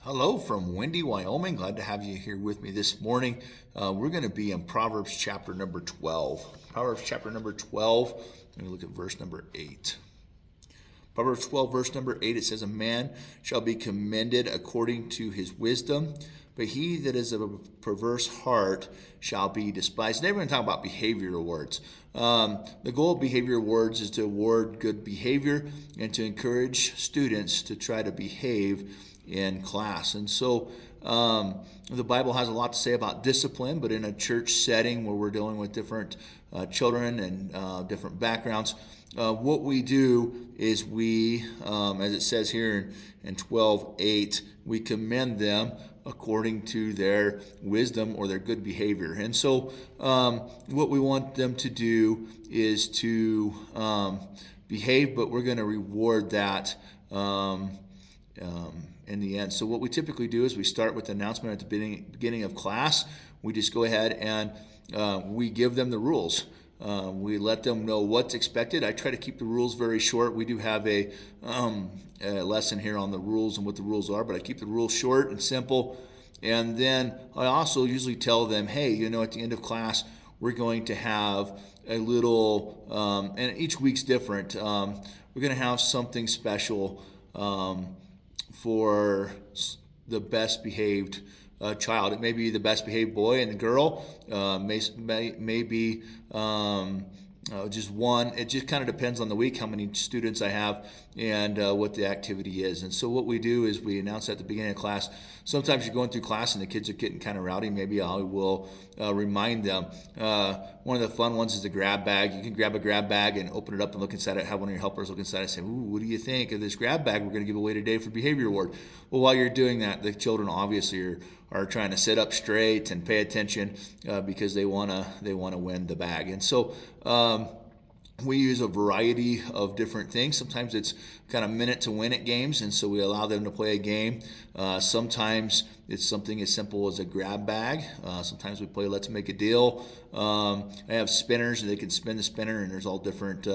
Hello from Windy, Wyoming. Glad to have you here with me this morning. We're going to be in Proverbs chapter number 12. Proverbs chapter number 12. Let me look at verse number 8. Proverbs 12, verse number 8, it says, "A man shall be commended according to his wisdom, but he that is of a perverse heart shall be despised." Today we're going to talk about behavior awards. The goal of behavior awards is to award good behavior and to encourage students to try to behave in class. And so the Bible has a lot to say about discipline, but in a church setting where we're dealing with different children and different backgrounds, what we do is we, as it says here in 12:8, we commend them according to their wisdom or their good behavior. And so what we want them to do is to behave, but we're going to reward that in the end. So what we typically do is we start with the announcement at the beginning of class. We just go ahead and we give them the rules. We let them know what's expected. I try to keep the rules very short. We do have a lesson here on the rules and what the rules are, but I keep the rules short and simple. And then I also usually tell them, hey, at the end of class, we're going to have a little, and each week's different. We're going to have something special for the best behaved child. It may be the best behaved boy and girl, may be just one. It just kind of depends on the week, how many students I have and what the activity is. And so what we do is we announce at the beginning of class. Sometimes you're going through class and the kids are getting kind of rowdy. Maybe I will remind them. One of the fun ones is the grab bag. You can grab a grab bag and open it up and look inside it. Have one of your helpers look inside and say, "Ooh, what do you think of this grab bag we're going to give away today for Behavior Award?" Well, while you're doing that, the children obviously are trying to sit up straight and pay attention because they wanna win the bag. And so we use a variety of different things. Sometimes it's kind of minute to win it games, and so we allow them to play a game. Sometimes it's something as simple as a grab bag. Sometimes we play Let's Make a Deal. I have spinners, and they can spin the spinner, and there's all different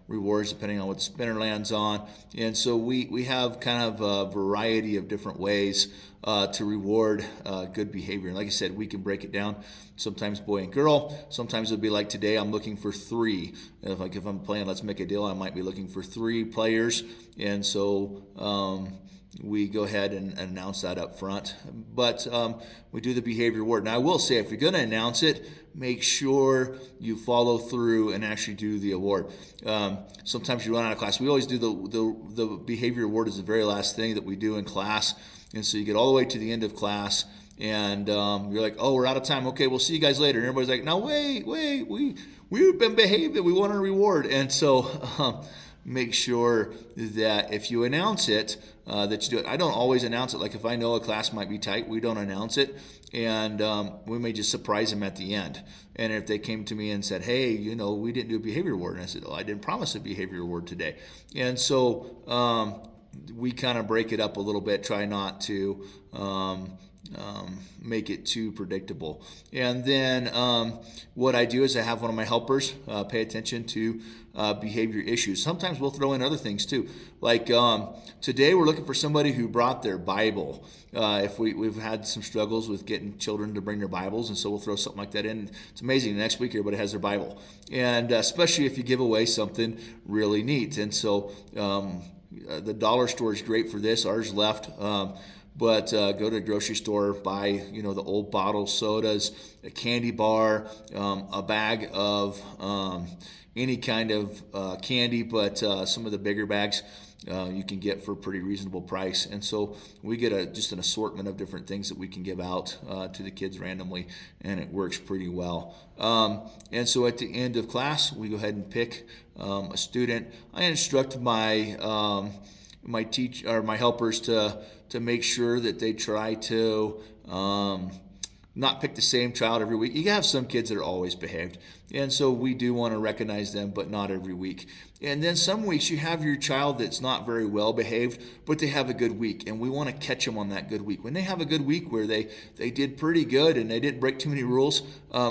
rewards depending on what the spinner lands on. And so we have kind of a variety of different ways to reward good behavior. And like I said, we can break it down. Sometimes boy and girl. Sometimes it'll be like today, I'm looking for 3. If I'm playing Let's Make a Deal, I might be looking for 3 players. And so we go ahead and announce that up front. But we do the behavior award. Now, I will say, if you're going to announce it, make sure you follow through and actually do the award. Sometimes you run out of class. We always do the behavior award is the very last thing that we do in class. And so you get all the way to the end of class, and you're like, "Oh, we're out of time. Okay, we'll see you guys later." And everybody's like, "No, wait, we've been behaved, that we want a reward." And so make sure that if you announce it, that you do it. I don't always announce it. Like if I know a class might be tight, we don't announce it, and we may just surprise them at the end. And if they came to me and said, "Hey, we didn't do a behavior award," and I said, "Oh, I didn't promise a behavior award today," and so we kind of break it up a little bit, try not to make it too predictable. And then what I do is I have one of my helpers pay attention to behavior issues. Sometimes we'll throw in other things too. Like today we're looking for somebody who brought their Bible. If we've had some struggles with getting children to bring their Bibles, and so we'll throw something like that in. It's amazing. Next week everybody has their Bible. And especially if you give away something really neat. And so the dollar store is great for this. Ours left. But go to the grocery store, buy the old bottle sodas, a candy bar, a bag of any kind of candy, but some of the bigger bags you can get for a pretty reasonable price. And so we get just an assortment of different things that we can give out to the kids randomly, and it works pretty well. And so at the end of class, we go ahead and pick a student. I instruct my my helpers to make sure that they try to not pick the same child every week. You have some kids that are always behaved, and so we do want to recognize them, but not every week. And then some weeks you have your child that's not very well behaved, but they have a good week, and we want to catch them on that good week. When they have a good week where they did pretty good and they didn't break too many rules,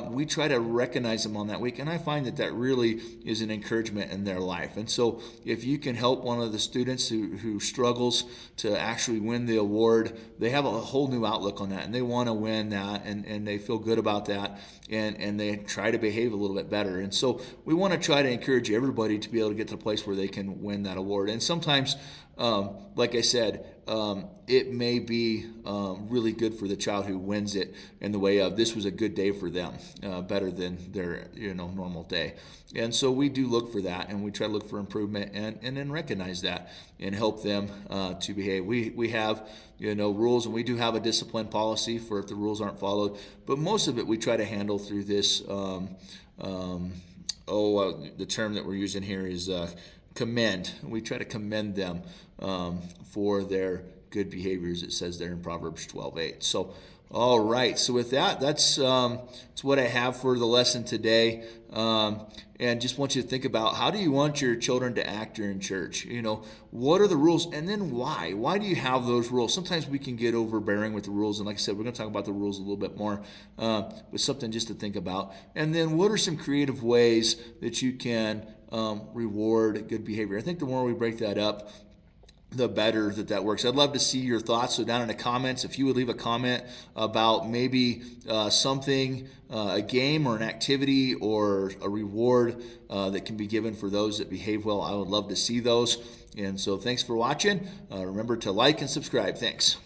we try to recognize them on that week. And I find that really is an encouragement in their life. And so if you can help one of the students who struggles to actually win the award, they have a whole new outlook on that, and they want to win that, and they feel good about that, and they try to behave a little bit better. And so we want to try to encourage everybody to be able to get to the place where they can win that award. And sometimes, like I said, it may be really good for the child who wins it in the way of this was a good day for them, better than their normal day. And so we do look for that, and we try to look for improvement, and then recognize that and help them to behave. We have rules, and we do have a discipline policy for if the rules aren't followed, but most of it we try to handle through this. The term that we're using here is commend. We try to commend them for their good behaviors. It says there in Proverbs 12:8. So, all right. So with that's what I have for the lesson today. And just want you to think about, how do you want your children to act during church? What are the rules, and then why? Why do you have those rules? Sometimes we can get overbearing with the rules, and like I said, we're going to talk about the rules a little bit more, but something just to think about. And then what are some creative ways that you can reward good behavior? I think the more we break that up, the better that works. I'd love to see your thoughts. So down in the comments, if you would leave a comment about maybe something, a game or an activity or a reward that can be given for those that behave well, I would love to see those. And so thanks for watching. Remember to like and subscribe. Thanks.